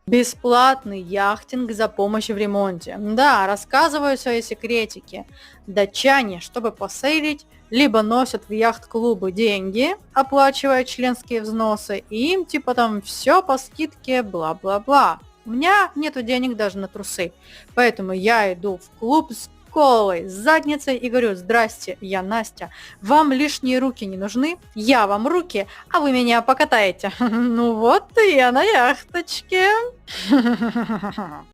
Бесплатный яхтинг за помощь в ремонте. Да, рассказываю свои секретики. Датчане, чтобы посейлить, либо носят в яхт-клубы деньги, оплачивая членские взносы, и им типа там все по скидке, бла-бла-бла. У меня нету денег даже на трусы, поэтому я иду в клуб с голой задницей и говорю: здрасте, я Настя, вам лишние руки не нужны, я вам руки, а вы меня покатаете. Ну вот и я на яхточке.